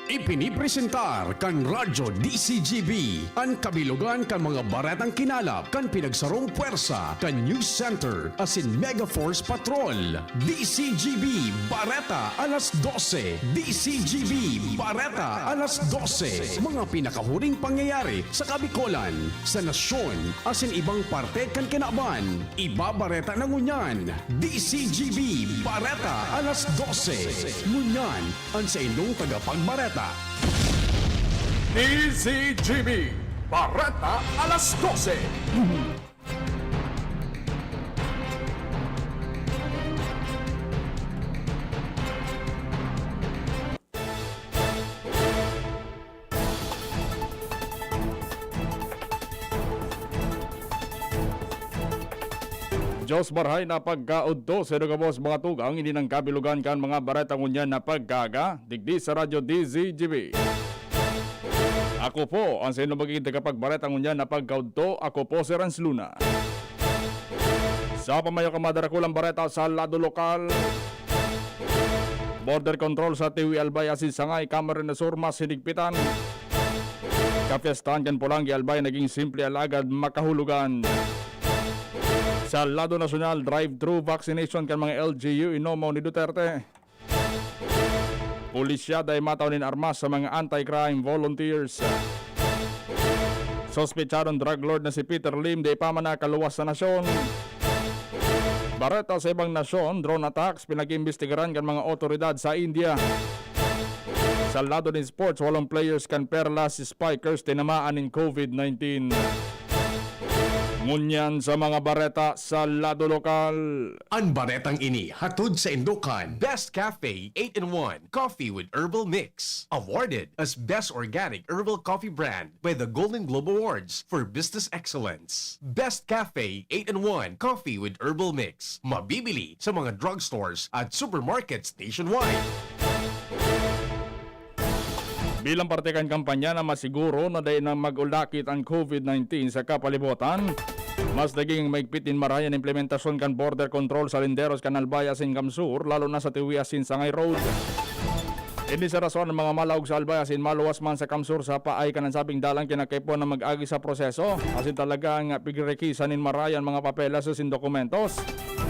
Ipinipresentar kan Radyo DZGB ang kabilugan kan mga baretang kinalap kan pinagsarong puwersa kan News Center asin Mega Force Patrol. DZGB Bareta alas 12. DZGB Bareta alas 12. Mga pinakahuring pangyayari sa Kabikolan, sa nasyon asin ibang parte kan kinaban. Iba Bareta na ngunyan. DZGB Bareta alas 12. Ngunyan ang sa inyong tagapagbareta. DZGB Bareta alas 12. Diyos barhay na pagkaudto sa Dugabos mga tugang hindi nang kabilugan kan mga bareta ngunyan na pagkaga digdi sa Radyo DZGB. Ako po ang sa inyo magiging tagapagbareta ngunyan na pagkaudto. Ako po si Renz Luna. Sa pamayo kamadarakulang bareta sa lado lokal, border control sa Tiwi Albay asin Sangay, Camarines Sur mas hinigpitan. Kapiestahan kan Pulangi Albay naging simple alagad makahulugan. Sa lado nasyonal, drive-thru vaccination kan mga LGU inomo ni Duterte. Pulisya day mataw nin armas sa mga anti-crime volunteers. Sospechadong drug lord na si Peter Lim day pa man nakaluwas sa nasyon. Bareta sa ibang nasyon, drone attacks pinag-imbestigaran kan mga otoridad sa India. Sa lado din sports, walong players kan perlas spikers tinamaan in COVID-19. Ngunyan sa mga bareta sa lado lokal. Ang baretang ini hatod sa Indukan. Best Cafe 8-in-1 Coffee with Herbal Mix. Awarded as Best Organic Herbal Coffee Brand by the Golden Globe Awards for Business Excellence. Best Cafe 8-in-1 Coffee with Herbal Mix. Mabibili sa mga drugstores at supermarkets nationwide. Bilang parte kan kampanya na masiguro na dahil na mag-ulakit ang COVID-19 sa kapalibutan, mas naging maigpitin marayan implementasyon kan border control sa Linderos, Canalbay, asin Kamsur, lalo na sa Tiwi asin Sangay Road. Hindi sa rason ng mga malawag sa Albay asin maluwas man sa Kamsur sa paay ka ng sabing dalang kinakaipo na mag-agi sa proseso, asin talagang pigrekisanin marayan mga papelas asin dokumentos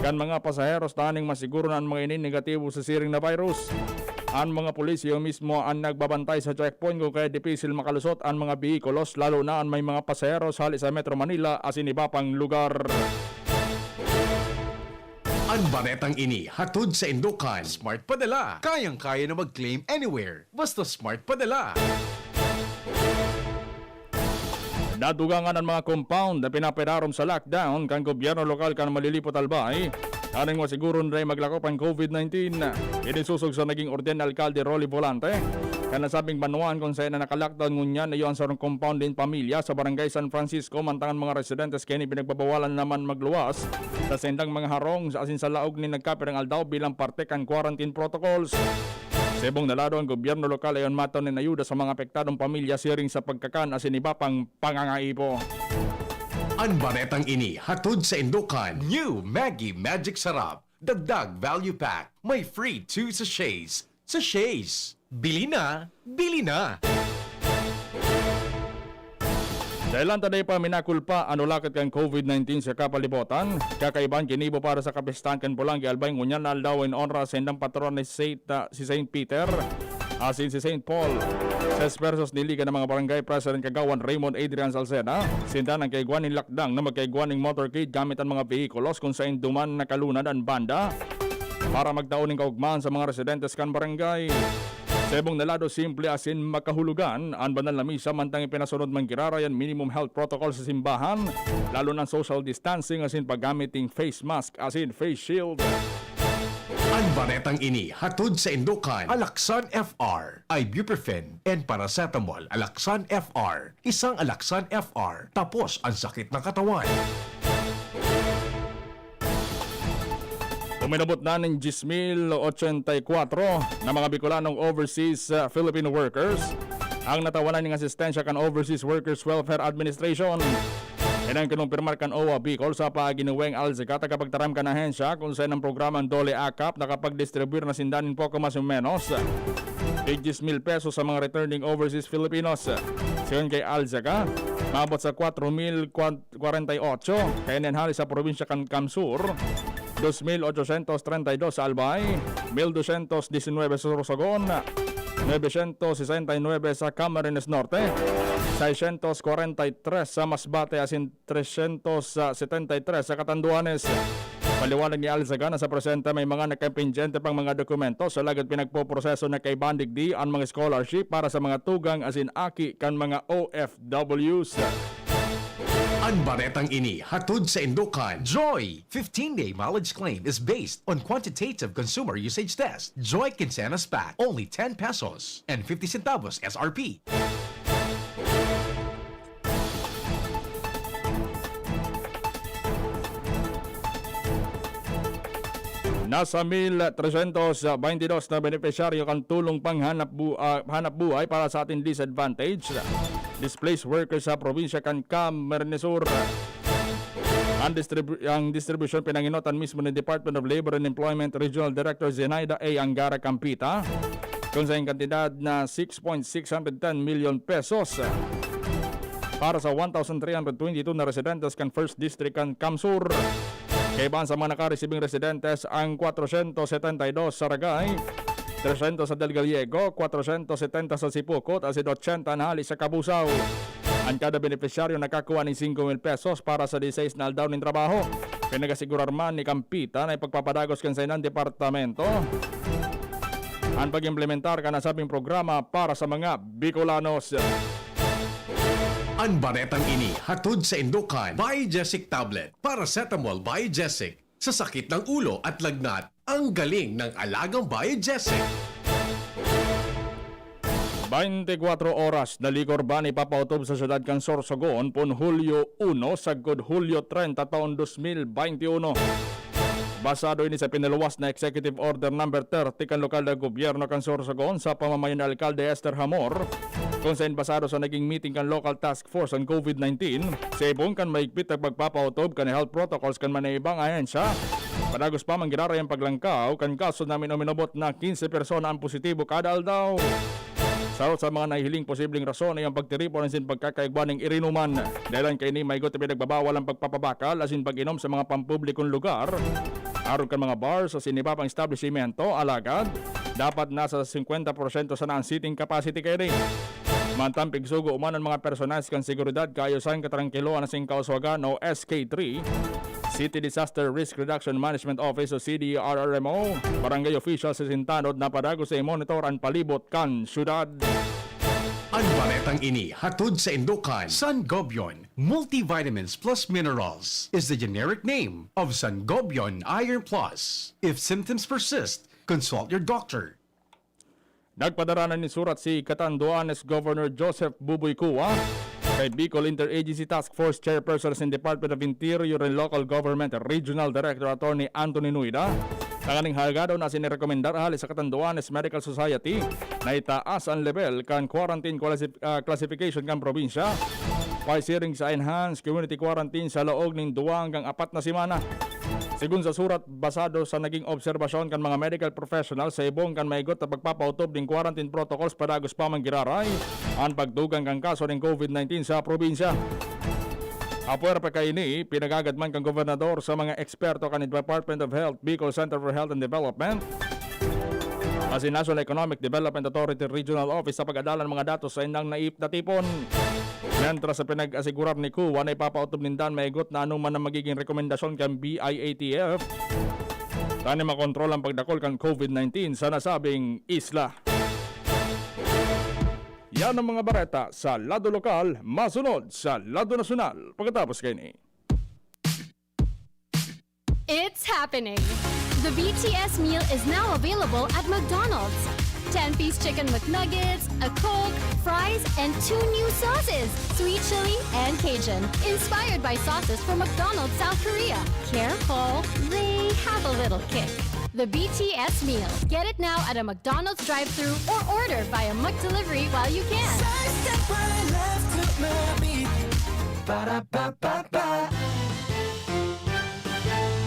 kan mga pasaheros taning masiguro na ang mga ini negatibo sa siring na virus. Ang mga pulisyo mismo ang nagbabantay sa checkpoint kung kaya dipisil makalusot ang mga bihikulos, lalo na ang may mga pasaheros hali sa Metro Manila asin iba pang lugar. Ang baretang ini hatod sa Indukan. Smart Padala. Kayang-kaya na mag-claim anywhere. Basta Smart Padala. Nadugangan ang mga compound na pinapirarom sa lockdown kan gobyerno lokal kan Malilipot Albay. Aning masiguro na maglakop ang COVID-19. Inisusog sa naging orden alkalde Rolly Volante. Kan nasabing banuan kung saan na nakalockdown ngunyan na yun sa compound din pamilya sa barangay San Francisco. Mantangan mga residentes kaya pinagbabawalan naman magluwas sa sendang mga harong sa asin sa laog ni nagkapirang aldaw bilang parte kan quarantine protocols. Sebong nalado ang gobyerno lokal ayon mataw ni ayuda sa mga apektadong pamilya siring sa pagkakan asin iba pang pangangaipo. Ang baretang ini hatod sa Indukan. New Maggie Magic Sarap. Dagdag Value Pack. May free 2 sachets. Sachets. Bili na. Bili na. Dahil taday pa minakulpa anulakat kang COVID-19 sa kapalibutan, kakaiban kinibo para sa kapistahan kan Pulangi Albay ngunyan na aldaw in honra sa indang patron ni si St. Peter asin si St. Paul. 6 pesos nili ka ng mga barangay president kagawan Raymond Adrian Salceda. Sinta ng kaiguan ng lakdang na magkaiguan ng motorcade gamit ang mga vehikulos kung saan duman na kalunad ang banda para magdaon ng kaugman sa mga residentes kan barangay. Sebong nalado simple asin makahulugan ang banal na misa mantang ipinasunod man kirarayan minimum health protocol sa simbahan, lalo ng social distancing asin paggamit ng face mask asin face shield. Ang baretang ini hatod sa Indukan. Alaksan FR, ibuprofen, and paracetamol. Alaksan FR, isang Alaksan FR, tapos ang sakit ng katawan. Uminabot na ng 10,084 na mga Bicolanong overseas Filipino workers ang natawanan ng asistensya kan Overseas Workers Welfare Administration. Yan ang kinumpirmar kan OWA Bicol sa paginuweng alzika tagapagtaram kan ahensya kung saan ang programang Dole Akap nakapag-distribute na sindanin po mas o menos 10,000 pesos sa mga returning overseas Filipinos. Siyon kay alzika, mabot sa 4,048 kaya nenhali sa probinsya kan Kamsur, 2,832 sa Albay, 1,219 sa Sorsogon, 969 sa Camarines Norte, 643 sa Masbate asin 373 sa Catanduanes. Paliwanag ni Alzaga na sa presente may mga nakampinsyente pang mga dokumento sa lagad pinagpoproseso na kay Bandigdi ang mga scholarship para sa mga tugang asin aki kan mga OFWs. Ang baretang ini hatod sa Indukan. Joy 15-day mileage claim is based on quantitative consumer usage test. Joy Quincenas Pack, only 10 pesos and 50 centavos SRP. Nasa 1,322 na benepisyaryo kan tulong hanap buhay para sa ating disadvantage. Displaced workers sa probinsya kan Camarines Sur. Ang distribution pinanginotan mismo ng Department of Labor and Employment Regional Director Zenaida A. Angara Campita kung sa kantidad na 6.610 million pesos para sa 1,322 na residentes kan First District kan Kamsur. Kaiban sa mga nakaresibing residentes ang 472 sa Ragay, 300 sa Del Gallego, 470 sa Sipukot at 80 na hali sa Kabusaw. Ang kada benepisyaryo nakakuha ng 5,000 pesos para sa 16 na aldaw ng trabaho. Pinagasigurar man ni Campita na ipagpapadagos kan sa inang departamento ang pag-implementar ka na sabing programa para sa mga Bicolanos. Ang baretang ini hatod sa Indukan. Biogesic Tablet. Paracetamol Biogesic. Sa sakit ng ulo at lagnat, ang galing ng alagang Biogesic. 24 oras na likor ba ni papautob sa syudad kan Sorsogon pon Hulyo 1 sagod Hulyo 30 taon 2021. Basado ini sa pinaluwas na Executive Order number 30 kan lokal na gobyerno kan Sorsogon sa pamamayan ng Alkalde Esther Hamor, kung saan basado sa naging meeting kan local task force on COVID-19, sa ibong kan maigpit at pagpapautob kan health protocols kan manaibang ahensya. Padagos pa mangiraray ang paglangkaw kan kaso namin uminabot na 15 persona ang positibo kada aldaw. Sarot sa mga nahihiling posibleng rason ay ang pagtiripon ng pagkakaigwan ng irinuman. Dahil kay ni Maygot ay pinagbabawal ang pagpapabakal asin pag-inom sa mga pampublikong lugar. Aron kan mga bars sa sinibabang establishmento, alagad, dapat nasa 50% sa ang seating capacity kayo rin. Mantampig sugo uman ang mga personalis kan seguridad kaayusan katrangkiloan na sing kauswagan o SK3, City Disaster Risk Reduction Management Office o CDRRMO, barangay officials sa Sintanod na padago sa monitor ang palibot kan syudad. Ang baretang ini hatod sa Indukan. Sangobion Multivitamins Plus Minerals is the generic name of Sangobion Iron Plus. If symptoms persist, consult your doctor. Nagpadaranan ni surat si Catanduanes Governor Joseph Buboy Cua kay Bicol Interagency Task Force Chairperson in Department of Interior and Local Government Regional Director Attorney Anthony Nuida. Tanganing halgado na sinirekomendar hali sa Catanduanes Medical Society na itaas ang level kan quarantine classification kan probinsya. Paisiring sa enhanced community quarantine sa loob ng 2 hanggang 4 na semana. Sigun sa surat basado sa naging obserbasyon kan mga medical professionals sa ibong kan maigot na pagpapautob ng quarantine protocols padagos pa manggiraray ang pagdugang kang kaso ng COVID-19 sa probinsya. Apuer pa kay ini, pinagagadman kang gobernador sa mga eksperto kan Department of Health, Bicol Center for Health and Development, as in National Economic Development Authority Regional Office sa pag-adalan ng mga datos sa indang natipon. Mientras sa pinag-asigurar ni Kuwa na ipapautob nindan maigot na anuman ang magiging rekomendasyon kang BIATF tani makontrol ang pagdakol kang COVID-19 sa nasabing isla. Yan ang mga bareta sa lado lokal, masunod sa lado nasyonal. Pagkatapos kayo ni. It's happening! The BTS meal is now available at McDonald's. 10-piece chicken McNuggets, a Coke, fries, and 2 new sauces, sweet chili and Cajun, inspired by sauces from McDonald's South Korea. Careful, they have a little kick. The BTS meal. Get it now at a McDonald's drive-thru or order via McDelivery while you can.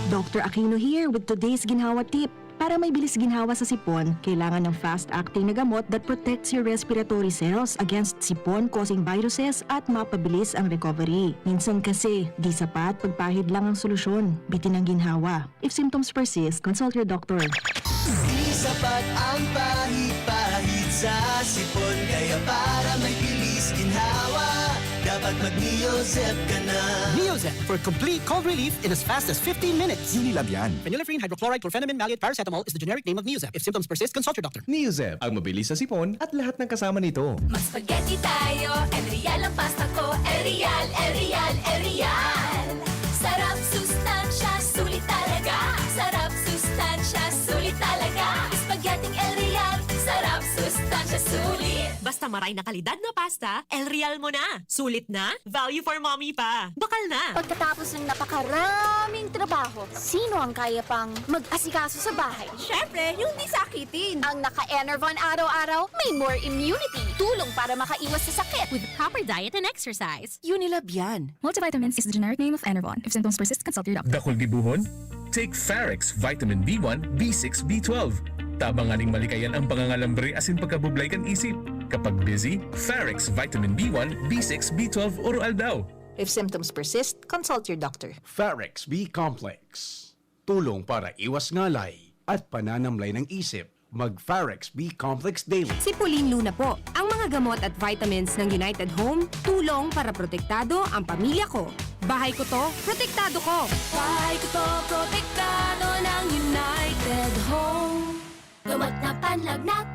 Dr. Aquino here with today's ginhawa tip. Para may bilis ginhawa sa sipon, kailangan ng fast-acting na gamot that protects your respiratory cells against sipon-causing viruses at mapabilis ang recovery. Minsan kasi, di sapat pagpahid lang ang solusyon. Bitin ang ginhawa. If symptoms persist, consult your doctor. Di sapat ang pahid-pahid sa sipon, kaya para may bilis ginhawa, dapat mag-Neozep ka na. Neozep for complete cold relief in as fast as 15 minutes. Unilab yan. Phenylephrine, hydrochloride, chlorphenamine, maleate, paracetamol is the generic name of Neozep. If symptoms persist, consult your doctor. Neozep, ang mabilis sa sipon at lahat ng kasama nito. Mas spaghetti tayo, Erial ang pasta ko, Erial, Erial, Erial. Sarap, sustansya, sulit talaga. Sarap, sustansya, sulit talaga. Spaghetti Erial, sarap, sustansya, sulit. Basta maray na kalidad na pasta, El Real mo na. Sulit na, value for mommy pa. Bakal na. Pagkatapos ng napakaraming trabaho, sino ang kaya pang mag-asikaso sa bahay? Syempre, yung di sakitin. Ang naka-Enervon araw-araw, may more immunity. Tulong para makaiwas sa sakit. With proper diet and exercise. Unilab yan. Multivitamins is the generic name of Enervon. If symptoms persist, consult your doctor. Dakol gibuhon? Take Farex Vitamin B1, B6, B12. Tabanganing malikayan ang pangangalambre asin pagkabublay kan isip. Kapag busy, Farex Vitamin B1, B6, B12 oral daw. If symptoms persist, consult your doctor. Farex B Complex. Tulong para iwas ngalay at pananamlay ng isip. Mag-Farex B Complex Daily. Si Pauline Luna po. Ang mga gamot at vitamins ng United Home, tulong para protektado ang pamilya ko. Bahay ko to, protektado ko. Bahay ko to, protektado ng United Home. Gamot na panlagnat,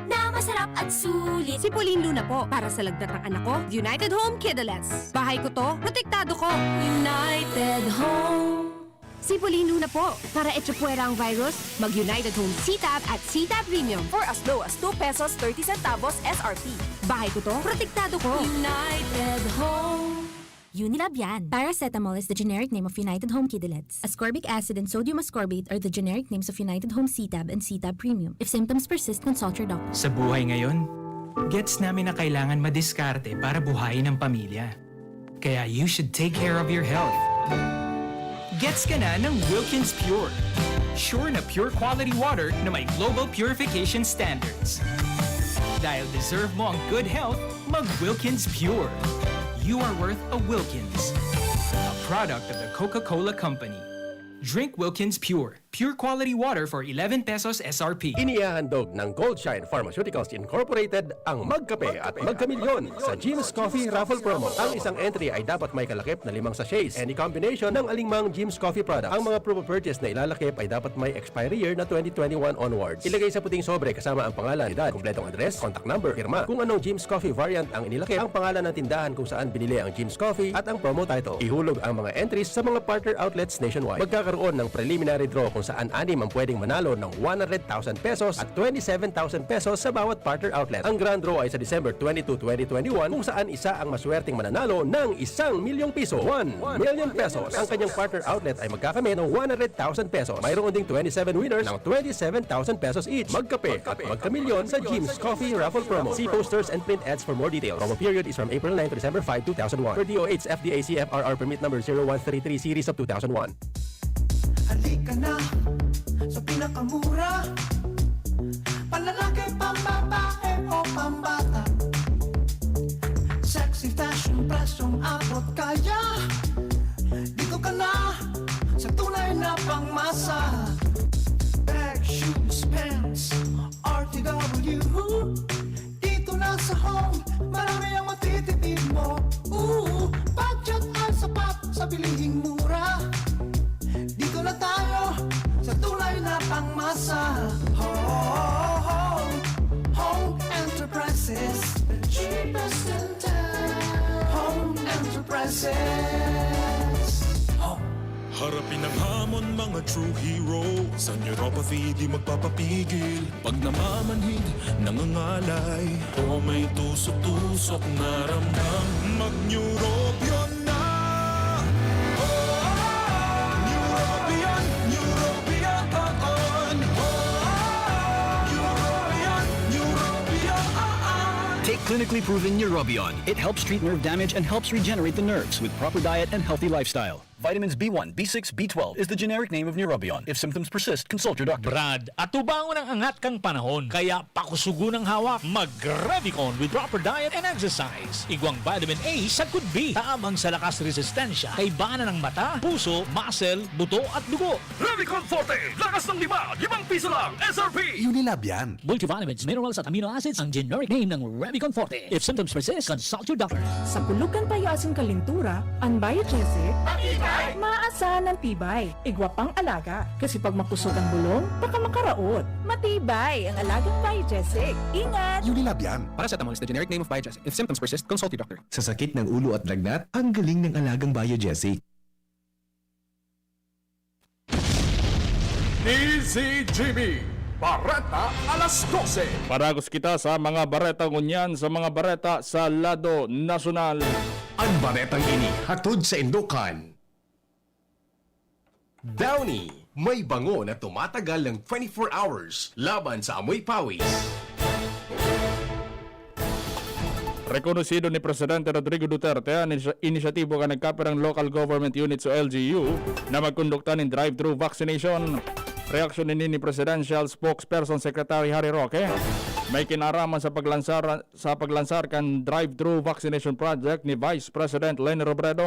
na masarap at sulit. Si Pauline Luna po. Para sa lagnat ng anak ko, United Home Kidalets. Bahay ko to, protektado ko. United Home. Si Pauline Luna po. Para etsyopwera ang virus, mag-United Home C-Tab at C-Tab Premium. For as low as 2 pesos 30 centavos SRP. Bahay ko to, protektado ko. United Home. Unilab yan. Paracetamol is the generic name of United Home Kidalets. Ascorbic acid and sodium ascorbate are the generic names of United Home C-Tab and C-Tab Premium. If symptoms persist, consult your doctor. Sa buhay ngayon, gets namin na kailangan madiskarte para buhayin ang pamilya. Kaya you should take care of your health. Gets ka na ng Wilkins Pure. Sure na pure quality water na may global purification standards. Dahil deserve mo ang good health, mag-Wilkins Pure. You are worth a Wilkins. A product of the Coca-Cola Company. Drink Wilkins Pure. Pure quality water for 11 pesos SRP. Inihahandog ng Goldshine Pharmaceuticals Incorporated ang Magkape at Magkamilyon sa Jim's Coffee Raffle Promo. Ang isang entry ay dapat may kalakip na 5 sachets. Any combination ng alingmang Jim's Coffee products. Ang mga proof of purchase na ilalakip ay dapat may expiry year na 2021 onwards. Ilagay sa puting sobre kasama ang pangalan, edad, kumpletong address, contact number, firma. Kung anong Jim's Coffee variant ang inilakip, ang pangalan ng tindahan kung saan binili ang Jim's Coffee at ang promo title. Ihulog ang mga entries sa mga partner outlets nationwide. Magkakaroon ng preliminary draw kung saan 6 ang pwedeng manalo ng 100,000 pesos at 27,000 pesos sa bawat partner outlet. Ang grand draw ay sa December 22, 2021 kung saan isa ang maswerteng mananalo ng 1 milyong piso. 1 million pesos. Ang kanyang partner outlet ay magkakamit ng 100,000 pesos. Mayroon ding 27 winners ng 27,000 pesos each. Magkape at magkamilyon sa Jim's Coffee Raffle Promo. See posters and print ads for more details. Promo period is from April 9 to December 5, 2001. Per DOH FDA CFRR permit number 0133 series of 2001. Halika na sa pinakamura, panlalaki, pambabae o pambata. Sexy fashion, presyong abot kaya. Dito ka na sa tunay na pangmasa. Bag, shoes, pants, RTW. Dito na sa home, marami ang matitipid mo. Budget ay sapat sa bilihing mura. Dito na tayo sa tunay na pangmasa. Home Enterprises, the cheapest in town. Home Enterprises. Harapin ang hamon, mga true hero. Sa neuropathy di magpapapigil. Pag namamanhid, nangangalay, o may tusok-tusok na ramdam, mag-neurobion na. Take clinically proven Neurobion. It helps treat nerve damage and helps regenerate the nerves with proper diet and healthy lifestyle. Vitamins B1, B6, B12 is the generic name of Neurobion. If symptoms persist, consult your doctor. Brad, atubangon ang angat kang panahon, kaya pakusugo ng hawak, mag-Revicon with proper diet and exercise. Igwang vitamin A sa could be, taamang sa lakas resistensya, kay bana ng mata, puso, muscle, buto at dugo. Revicon Forte, lakas ng 5 piso lang, SRP! Unilab yan. Multivitamins, minerals at amino acids ang generic name ng Revicon Forte. If symptoms persist, consult your doctor. Sa pulugan tayo asing kalintura, ang biogesic, maasahan ng tibay, igwapang alaga. Kasi pag makusog ang bulong, baka makaraot. Matibay ang alagang biogesic. Ingat! Unilab yan. Paracetamol is the generic name of Biogesic. If symptoms persist, consult your doctor. Sa sakit ng ulo at lagnat, ang galing ng alagang Biogesic. DZGB Bareta alas 12. Paragos kita sa mga bareta ngunyan sa mga bareta sa lado nasyonal. Ang baretang ini hatod sa Indukan. Downy, may bango na tumatagal ng 24 hours laban sa amoy pawis. Rekonosido ni Presidente Rodrigo Duterte ang inisyatibo ka nagkapirang local government units o LGU na magkondukta ng drive-thru vaccination. Reaksyon ni Presidential Spokesperson Secretary Harry Roque may kinaraman sa paglansar kan drive-thru vaccination project ni Vice President Leni Robredo.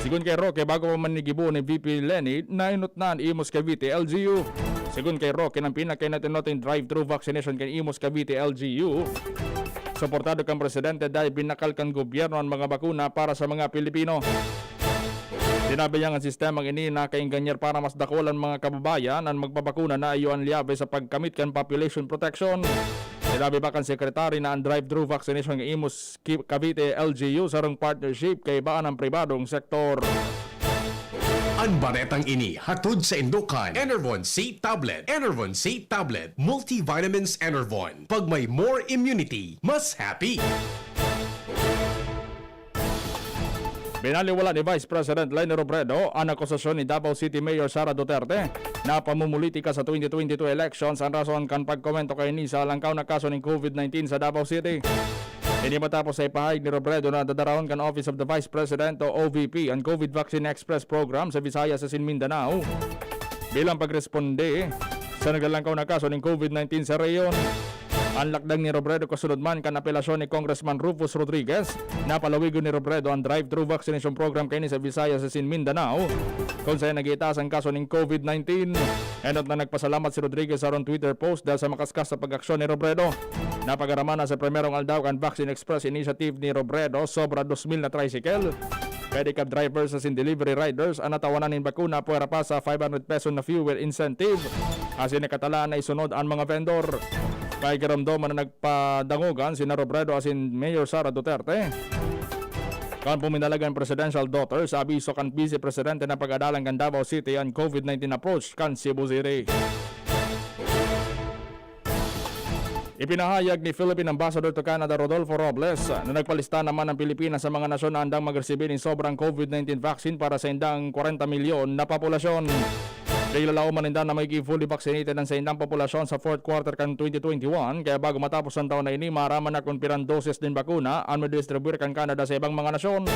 Sigun kay Roque, bago pa manigibo ni VP Leni, nainutnan Imos Cavite LGU. Sigun kay Roque, ng pinakainatinoting drive-thru vaccination kay Imos Cavite LGU, suportado kang presidente dahil binakal kang gobyerno ang mga bakuna para sa mga Pilipino. Sinabi niya ang sistemang ini na kainganyer para mas dakulan mga kababayan ang magpabakuna na ayuan liyabe sa pagkamit kan population protection. Sinabi ba kan sekretary na ang drive-thru vaccination ng Imos Cavite LGU sarong partnership kay baan ang pribadong sektor. Ang baretang ini hatod sa Indukan. Enervon C Tablet. Enervon C Tablet. Multivitamins Enervon. Pag may more immunity, mas happy. Binaliwala ni Vice President Leni Robredo ang akusasyon ni Davao City Mayor Sara Duterte na pamumulitika sa 2022 elections ang rason kan pagkomento kay ni sa langkaw na kaso ng COVID-19 sa Davao City. Ini matapos sa ipahayag ni Robredo na dadarawon kan Office of the Vice President o OVP ang COVID Vaccine Express Program sa Visayas sa Mindanao bilang pagresponde sa naglalangkaw na kaso ng COVID-19 sa reyon. Ang lakdang ni Robredo kasunod man kan apelasyon ni Congressman Rufus Rodriguez na palawigon ni Robredo ang drive-thru vaccination program kini sa Visayas sa Mindanao kung saan nag-iitaas ang kaso ng COVID-19. Enot na nagpasalamat si Rodriguez sa ron Twitter post dahil sa makaskas sa pag-aksyon ni Robredo. Napagaraman na sa primerong aldaw kan Vaccine Express initiative ni Robredo sobra 2,000 na tricycle. Pedicab drivers as in delivery riders ang natawanan ng bakuna puwera pa sa 500 peso na fuel incentive. Asin nakatalaan na isunod ang mga vendor. Kay karamdaman na nagpadangugan si Robredo as in Mayor Sara Duterte. Kan puminalagan presidential daughter sa abiso kan Vice Presidente na pag-adalang kan Davao City ang COVID-19 approach kan Cebu City. Ipinahayag ni Philippine Ambassador to Canada Rodolfo Robles na nagpalista naman ang Pilipinas sa mga nasyon na handang magresibir ng sobrang COVID-19 vaccine para sa indang 40 milyon na populasyon. Kailalao maninda na may fully vaccinated ang sa indang populasyon sa 4th quarter kan 2021 kaya bago matapos ang taon na ini maraman na kumpiran doses din bakuna ang madistribute kan Canada sa ibang mga nasyon.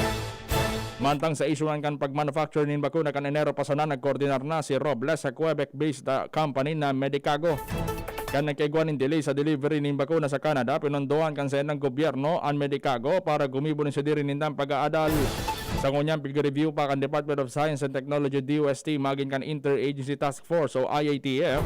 Mantang sa isuan kan pag-manufacture nin bakuna kan Enero pasanan nagkoordinar na si Robles sa Quebec-based company na Medicago. Kan nagkaigwan ng delay sa delivery nin bakuna sa Canada pinondohan kan sa inang gobyerno ang Medicago para gumibo ng siya diri nindang pag-aadal. Sa ngunyang pig-review pa kan Department of Science and Technology DOST maging kan Interagency Task Force o IATF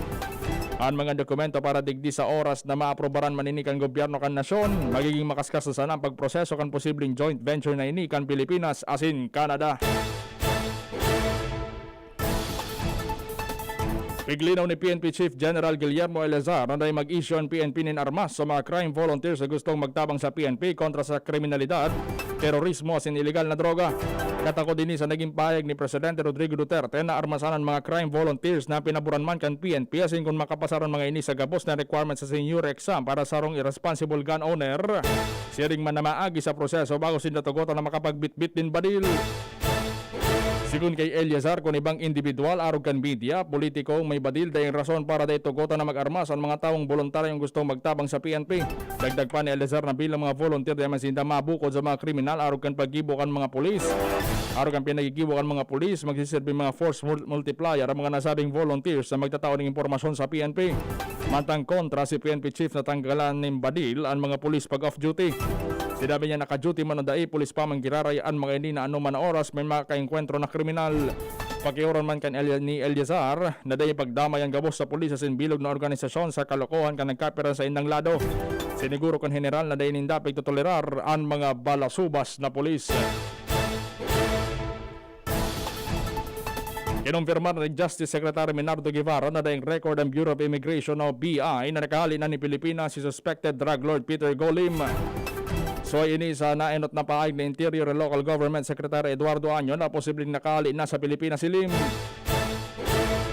ang mga dokumento para digdi sa oras na maaprobaran manini kan gobyerno kan nasyon magiging makaskas sa ang pagproseso kan posibleng joint venture na ini kan Pilipinas as in Canada. Piglinaw ni PNP Chief General Guillermo Eleazar na mag-issue ang PNP nin armas sa mga crime volunteers na gustong magtabang sa PNP kontra sa kriminalidad, terorismo as in illegal na droga. Katako din sa naging pahayag ni Presidente Rodrigo Duterte na armasan ang mga crime volunteers na pinaburan man kan PNP asin kung makapasaran mga ini sa gabos na requirements sa senior exam para sarong irresponsible gun owner. Siring man na maagi sa proseso bago sinatugotan na makapagbitbit din badil. Sigun kay Eliazar kung ibang individual arog kan media, politiko may badil dahil rason para dahil tugutan na mag-armas ang mga taong voluntaryong gustong magtabang sa PNP. Dagdag pa ni Eliazar na bilang mga volunteer dahil masinda mabukod sa mga kriminal arog kan paggibo kan mga pulis. Arog kan pinagigibo kan mga pulis, magsisilbi mga force multiplier ang mga nasabing volunteers na magtatao ng impormasyon sa PNP. Mantang kontra si PNP chief na tanggalan ng badil ang mga pulis pag off-duty. Sinabi niya naka-duty man o dai, pulis pa man girarayaan mga ini na anuman na oras may makaengkwentro na kriminal. Pakiuron man kan ni Eliazar na dahil pagdamay ang gabos sa pulis sa sinbilog na organisasyon sa kalokohan kan nagkapiran sa indang lado. Siniguro kan general na dahil nindapig tutolerar ang mga balasubas na pulis. Kinumpirmar ni Justice Secretary Menardo Guevara na dahil record ang Bureau of Immigration o BI na nakahali na ni Pilipinas si suspected drug lord Peter Golim. So ini sa naenot na paayag na Interior and Local Government Secretary Eduardo Año na posibleng nakali na sa Pilipinas si Lim.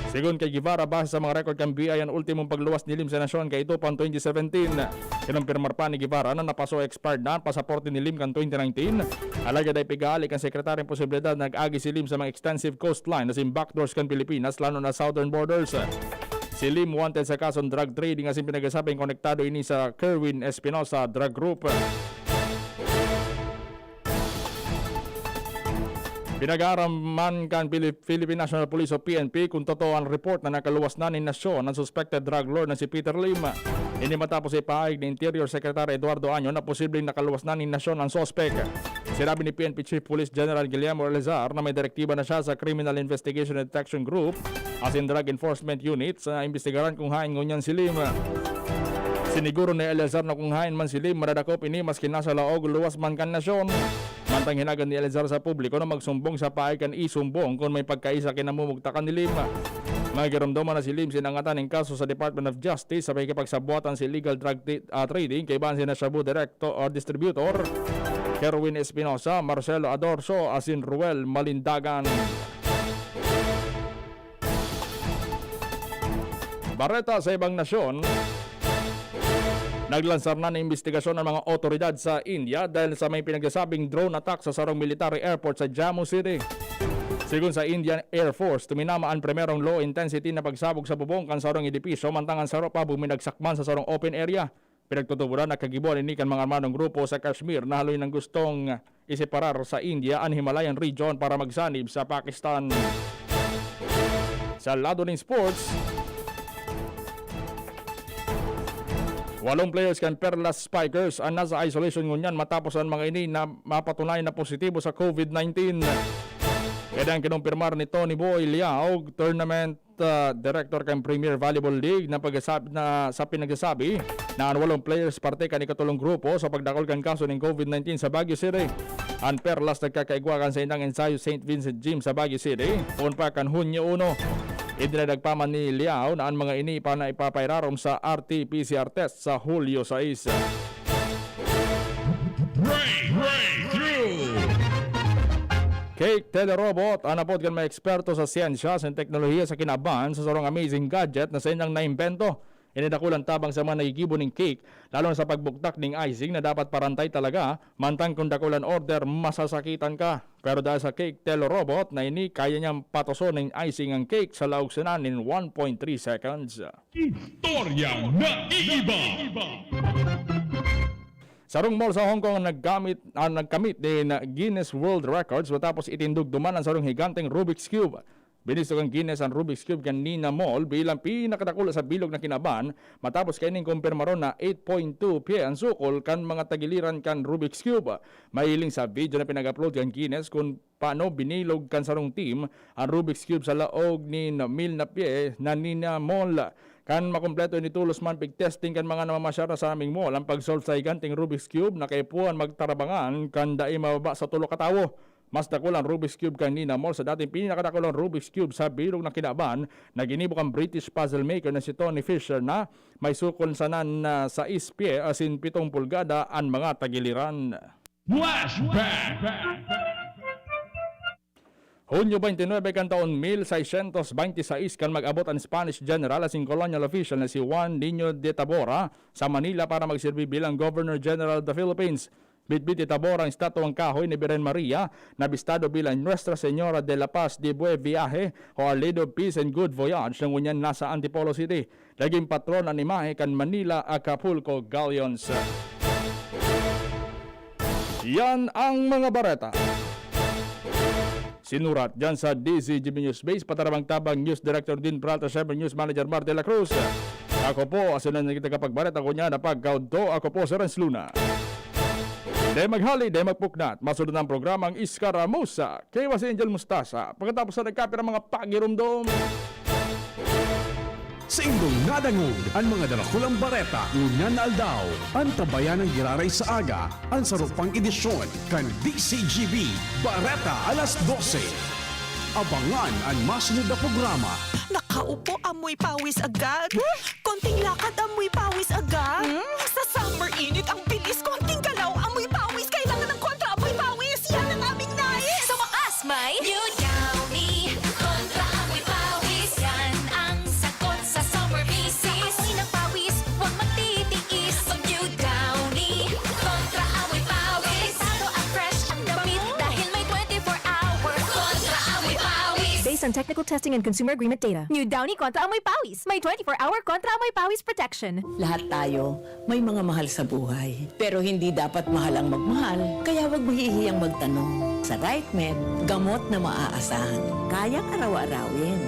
Sigun kay Guevara, base sa mga record ng BI ang ultimong pagluwas ni Lim sa nasyon kay ito pang 2017. Kinumpirmar pa ni Guevara na napaso expired na ang pasaporte ni Lim kan 2019. Alaga day pigali kan sekretary ang posibilidad nag-agi si Lim sa mga extensive coastline na backdoors kan Pilipinas lalo na southern borders. Si Lim wanted sa kasong drug trading as in pinagsabing konektado ini sa Kerwin Espinosa drug group. Pinag-aaraman kan Philippine National Police o PNP kung totoo ang report na nakaluwas na ni nasyon ng suspected drug lord na si Peter Lim. Ini matapos ipaayag ni Interior Secretary Eduardo Año na posibleng nakaluwas na ni nasyon ang suspect. Sinabi ni PNP Chief Police General Guillermo Elizar na may direktiba na siya sa Criminal Investigation and Detection Group as in Drug Enforcement Units na imbestigaran kung hain ngunyan si Lim. Siniguro ni Elizar na kung hain man si Lim maradakop ini maski nasa laog luwas man kan nasyon. Mantang hinagan ni Elizar sa publiko na magsumbong sa paay kan isumbong kung may pagkaisa kinamumugtakan ni Lim. Magiramdaman na si Lim sinangatan ng kaso sa Department of Justice sa pagkipagsabuatan si illegal drug trading kay Bansi na Shabu Director or Distributor Kerwin Espinosa, Marcelo Adorso, asin Ruel Malindagan. Bareta sa ibang nasyon, naglansar na ng investigasyon ng mga otoridad sa India dahil sa may pinagsasabing drone attack sa sarong military airport sa Jammu City. Sigun sa Indian Air Force, tuminama ang primerong low intensity na pagsabog sa bubong kan sarong edipisyo mantangan saro pa buminagsakman sa sarong open area. Pinagtutuburan na kagibuan ini kan mga armadong grupo sa Kashmir na haloy ng gustong isiparar sa India ang Himalayan region para magsanib sa Pakistan. Sa lado ng sports, 8 players kan Perlas Spikers ang nasa isolation ngunyan matapos ang mga ini na mapatunayan na positibo sa COVID-19. Kaya ang kinumpirmar ni Tony Boy Liao, Tournament Director kan Premier Volleyball League na sa pinagsasabi na ang 8 players parte kan ikatulong grupo sa pagdakol kan kaso ng COVID-19 sa Baguio City. Ang Perlas nagkakaigwakan sa indang ensayo St. Vincent Gym sa Baguio City kung pa kan Hunyo 1. Idinadagpaman ni Liao na ang mga ini pa na ipapairarom sa RT-PCR test sa Hulyo 6. Cake Telerobot, anapod kan may eksperto sa siyensya sa teknolohiya sa kinaban sa sarong amazing gadget na sa inyang naimbento. Inidakulan tabang sa mga nagigibo ng cake, lalo na sa pagbuktak ng icing na dapat parantay talaga, mantang kung dakulan order, masasakitan ka. Pero dahil sa Cake Telerobot na ini, kaya niyang patoso ng icing ang cake sa laugsanan in 1.3 seconds. Istoryang naiiba! Sarong mall sa Hong Kong nagkamit din Guinness World Records matapos itindugduman ang sarong higanteng Rubik's Cube. Binisto kang Guinness ang Rubik's Cube kanina mall bilang pinakadakula sa bilog na kinaban matapos kaining kumpirmaron na 8.2 pie ang sukol kan mga tagiliran kan Rubik's Cube. Mahiling sa video na pinag-upload kan Guinness kung paano binilog kan sarong team ang Rubik's Cube sa laog ni mil na pie na nina mall. Kan makumpleto ni tulos man pig-testing kan mga namamasyara sa aming mall ang pag-solve sa higanting Rubik's Cube na kaipuan magtarabangan kan dai mababa sa tulo katawo. Mas dakulang Rubik's Cube kanina mall sa dating pinakadakulang Rubik's Cube sa bilog na kinaban na ginibok ang British puzzle maker na si Tony Fisher na may sukol sanan na sa ispye asin 7 pulgada ang mga tagiliran. Flashback! Hunyo 29 kan taon 1626 kan mag-abot ang Spanish General asing colonial official na si Juan Niño de Tabora sa Manila para magsilbi bilang Governor General of the Philippines. Bitbit itabor ang estatuang kahoy ni Birhen Maria na bistado bilang Nuestra Señora de la Paz de Buen Viaje o Our Lady of Peace and Good Voyage ng unyan nasa Antipolo City. Laging patron ang imahe kan Manila Acapulco Galleons. Yan ang mga bareta. Sinurat dyan sa DZGB News Base, patarabang tabang News Director din Pralta 7 News Manager Mar de la Cruz. Ako po, asunan na kita kapag bareta ko niya na pagkaunto, ako po si Renz Luna. Day maghali, day magpuknat, masunod ng programang Iskaramusa, kay was Angel Mustasa, pagkatapos na nagkapir ang mga pagirumdom. Sa indong nadangog, ang mga darakulang bareta, ngunyan na aldaw, ang tabayan ng giraray sa aga, ang sarupang edisyon, kan DCGB, Bareta alas 12. Abangan ang masunod na programa. Nakaupo, amoy pawis agad. Konting lakad, amoy pawis agad. Sa summer init, ang bilis. Konting galaw, amoy pawis. Kailangan ng kontra, amoy pawis. Yan ang aming nais. Sa wakas, may New Downy kontra amoy pawis. Yan ang sagot sa summer bisis. Amoy ng pawis, huwag magtitiis. Pag New Downy kontra amoy pawis. Talo ang fresh ang damit dahil may 24 hours kontra amoy pawis. Based on technical testing and consumer agreement data. New Downy kontra amoy pawis. May 24-hour kontra amoy pawis protection. Lahat tayo may mga mahal sa buhay. Pero hindi dapat mahal ang magmahal. Kaya huwag mahihiyang magtanong. Sa RightMed, gamot na maaasahan. Kayang araw-arawin.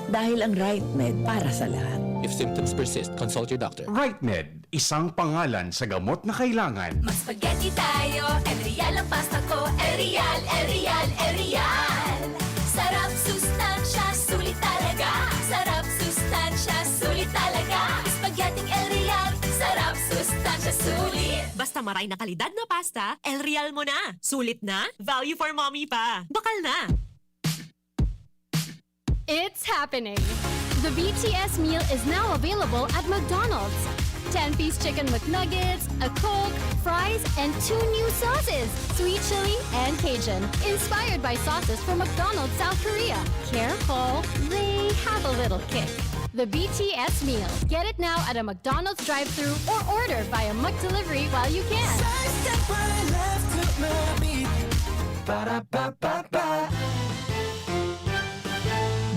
Dahil ang RightMed para sa lahat. If symptoms persist, consult your doctor. RightMed, isang pangalan sa gamot na kailangan. Mag-spaghetti tayo, Real ang pasta ko, Real. Sarap, sustansya, sulit talaga. Sarap, sustansya, sulit talaga. Spaghetti Real, sarap, sustansya, sulit. Basta maray na kalidad na pasta, El Real mo na. Sulit na, value for mommy pa. Bakal na. It's happening! The BTS meal is now available at McDonald's. 10-piece chicken McNuggets, a Coke, fries, and 2 new sauces, sweet chili and Cajun, inspired by sauces from McDonald's South Korea. Careful, they have a little kick. The BTS meal. Get it now at a McDonald's drive-thru or order via McDelivery while you can.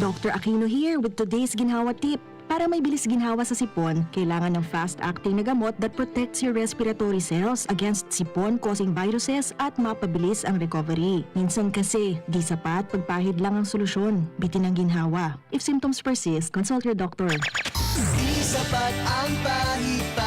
Dr. Aquino here with today's ginhawa tip. Para may bilis ginhawa sa sipon, kailangan ng fast-acting na gamot that protects your respiratory cells against sipon-causing viruses at mapabilis ang recovery. Minsan kasi, di sapat pagpahid lang ang solusyon. Bitin ang ginhawa. If symptoms persist, consult your doctor. Di sapat ang pahit